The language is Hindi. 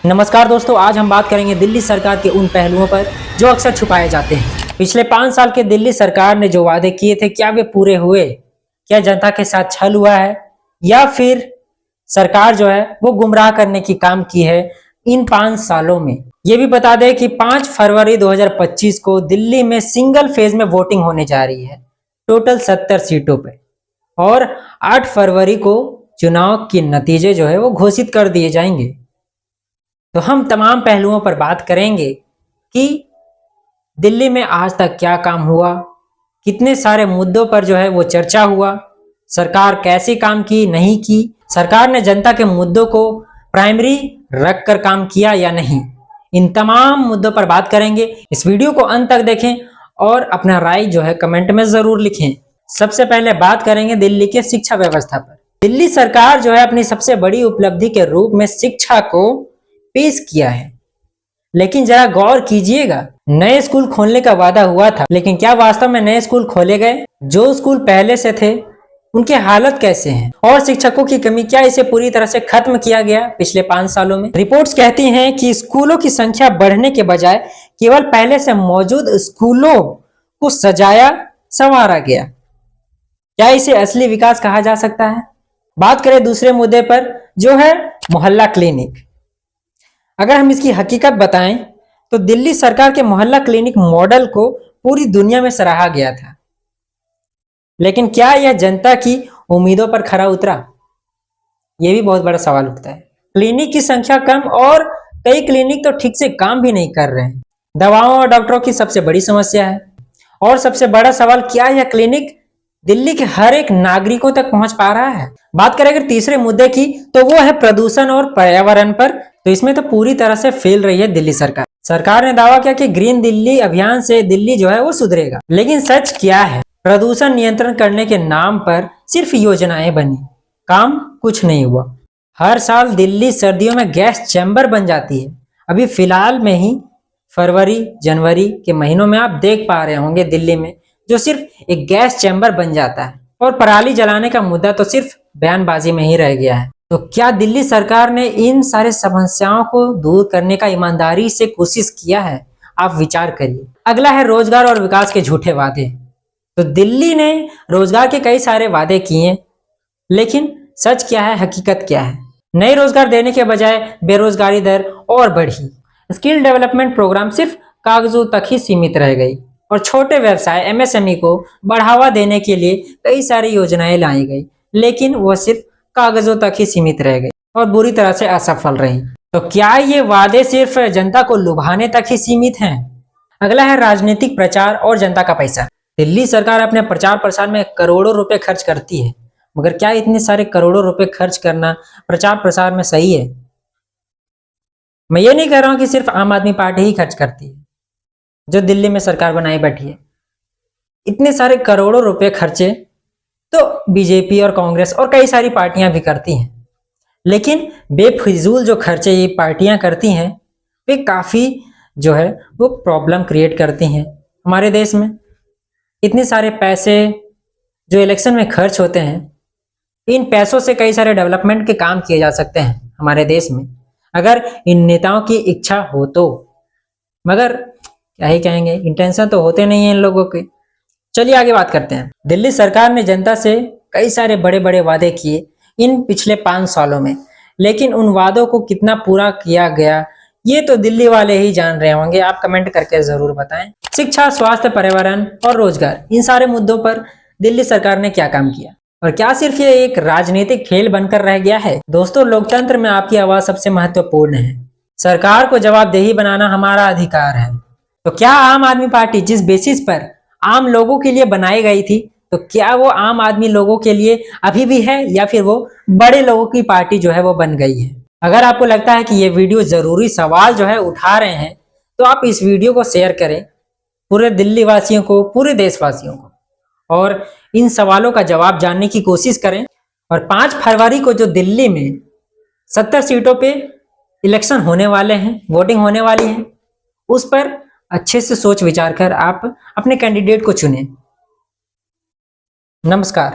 नमस्कार दोस्तों, आज हम बात करेंगे दिल्ली सरकार के उन पहलुओं पर जो अक्सर छुपाए जाते हैं। पिछले 5 साल के दिल्ली सरकार ने जो वादे किए थे, क्या वे पूरे हुए? क्या जनता के साथ छल हुआ है या फिर सरकार जो है वो गुमराह करने की काम की है इन 5 सालों में? ये भी बता दें कि 5 फरवरी 2025 को दिल्ली में सिंगल फेज में वोटिंग होने जा रही है, टोटल 70 सीटों पे, और 8 फरवरी को चुनाव के नतीजे जो है वो घोषित कर दिए जाएंगे। तो हम तमाम पहलुओं पर बात करेंगे कि दिल्ली में आज तक क्या काम हुआ, कितने सारे मुद्दों पर जो है वो चर्चा हुआ, सरकार कैसे काम की, नहीं की, सरकार ने जनता के मुद्दों को प्राइमरी रख कर काम किया या नहीं। इन तमाम मुद्दों पर बात करेंगे। इस वीडियो को अंत तक देखें और अपना राय जो है कमेंट में जरूर लिखें। सबसे पहले बात करेंगे दिल्ली के शिक्षा व्यवस्था पर। दिल्ली सरकार जो है अपनी सबसे बड़ी उपलब्धि के रूप में शिक्षा को पेश किया है, लेकिन जरा गौर कीजिएगा, नए स्कूल खोलने का वादा हुआ था, लेकिन क्या वास्तव में नए स्कूल खोले गए? जो स्कूल पहले से थे उनके हालत कैसे हैं? और शिक्षकों की कमी, क्या इसे पूरी तरह से खत्म किया गया पिछले 5 सालों में? रिपोर्ट्स कहती हैं कि स्कूलों की संख्या बढ़ने के बजाय केवल पहले से मौजूद स्कूलों को सजाया संवारा गया। क्या इसे असली विकास कहा जा सकता है? बात करें दूसरे मुद्दे पर, जो है मोहल्ला क्लिनिक। अगर हम इसकी हकीकत बताएं तो दिल्ली सरकार के मोहल्ला क्लिनिक मॉडल को पूरी दुनिया में सराहा गया था, लेकिन क्या यह जनता की उम्मीदों पर खरा उतरा? यह भी बहुत बड़ा सवाल उठता है। क्लिनिक की संख्या कम और कई क्लिनिक तो ठीक से काम भी नहीं कर रहे हैं। दवाओं और डॉक्टरों की सबसे बड़ी समस्या है। और सबसे बड़ा सवाल, क्या यह क्लिनिक दिल्ली के हर एक नागरिकों तक पहुंच पा रहा है? बात करें अगर तीसरे मुद्दे की, तो वो है प्रदूषण और पर्यावरण पर। तो इसमें तो पूरी तरह से फेल रही है दिल्ली सरकार। सरकार ने दावा किया कि ग्रीन दिल्ली अभियान से दिल्ली जो है वो सुधरेगा, लेकिन सच क्या है? प्रदूषण नियंत्रण करने के नाम पर सिर्फ योजनाएं बनी, काम कुछ नहीं हुआ। हर साल दिल्ली सर्दियों में गैस चैम्बर बन जाती है। अभी फिलहाल में ही फरवरी जनवरी के महीनों में आप देख पा रहे होंगे दिल्ली में जो सिर्फ एक गैस चैम्बर बन जाता है, और पराली जलाने का मुद्दा तो सिर्फ बयानबाजी में ही रह गया है। तो क्या दिल्ली सरकार ने इन सारे समस्याओं को दूर करने का ईमानदारी से कोशिश किया है? आप विचार करिए। अगला है रोजगार और विकास के झूठे वादे। तो दिल्ली ने रोजगार के कई सारे वादे किए, लेकिन सच क्या है, हकीकत क्या है? नए रोजगार देने के बजाय बेरोजगारी दर और बढ़ी। स्किल डेवलपमेंट प्रोग्राम सिर्फ कागजों तक ही सीमित रह गई, और छोटे व्यवसाय एमएसएमई को बढ़ावा देने के लिए कई सारी योजनाएं लाई गई, लेकिन वह सिर्फ कागजों तक ही सीमित रह गई और बुरी तरह से असफल रही। तो क्या ये वादे सिर्फ जनता को लुभाने तक ही सीमित हैं? अगला है राजनीतिक प्रचार और जनता का पैसा। दिल्ली सरकार अपने प्रचार प्रसार में करोड़ों रुपए खर्च करती है, मगर क्या इतने सारे करोड़ों रुपए खर्च करना प्रचार प्रसार में सही है? मैं ये नहीं कह रहा हूं कि सिर्फ आम आदमी पार्टी ही खर्च करती है, जो दिल्ली में सरकार बनाई बैठी है। इतने सारे करोड़ों रुपए खर्चे तो बीजेपी और कांग्रेस और कई सारी पार्टियां भी करती हैं, लेकिन बेफिजूल जो खर्चे ये पार्टियां करती हैं वे काफी जो है वो प्रॉब्लम क्रिएट करती हैं हमारे देश में। इतने सारे पैसे जो इलेक्शन में खर्च होते हैं, इन पैसों से कई सारे डेवलपमेंट के काम किए जा सकते हैं हमारे देश में, अगर इन नेताओं की इच्छा हो तो। मगर क्या ही कहेंगे, इंटेंशन तो होते नहीं है इन लोगों के। चलिए आगे बात करते हैं। दिल्ली सरकार ने जनता से कई सारे बड़े बड़े वादे किए इन पिछले 5 सालों में, लेकिन उन वादों को कितना पूरा किया गया ये तो दिल्ली वाले ही जान रहे होंगे। आप कमेंट करके जरूर बताएं। शिक्षा, स्वास्थ्य, पर्यावरण और रोजगार, इन सारे मुद्दों पर दिल्ली सरकार ने क्या काम किया? और क्या सिर्फ ये एक राजनीतिक खेल बनकर रह गया है? दोस्तों, लोकतंत्र में आपकी आवाज सबसे महत्वपूर्ण है। सरकार को जवाबदेही बनाना हमारा अधिकार है। तो क्या आम आदमी पार्टी जिस बेसिस पर आम लोगों के लिए बनाई गई थी, तो क्या वो आम आदमी लोगों के लिए अभी भी है, या फिर वो बड़े लोगों की पार्टी जो है वो बन गई है? अगर आपको लगता है कि ये वीडियो जरूरी सवाल जो है उठा रहे हैं, तो आप इस वीडियो को शेयर करें पूरे दिल्ली वासियों को, पूरे देशवासियों को, और इन सवालों का जवाब जानने की कोशिश करें। और 5 फरवरी को जो दिल्ली में 70 सीटों पे इलेक्शन होने वाले हैं, वोटिंग होने वाली है, उस पर अच्छे से सोच विचार कर आप अपने कैंडिडेट को चुनें। नमस्कार।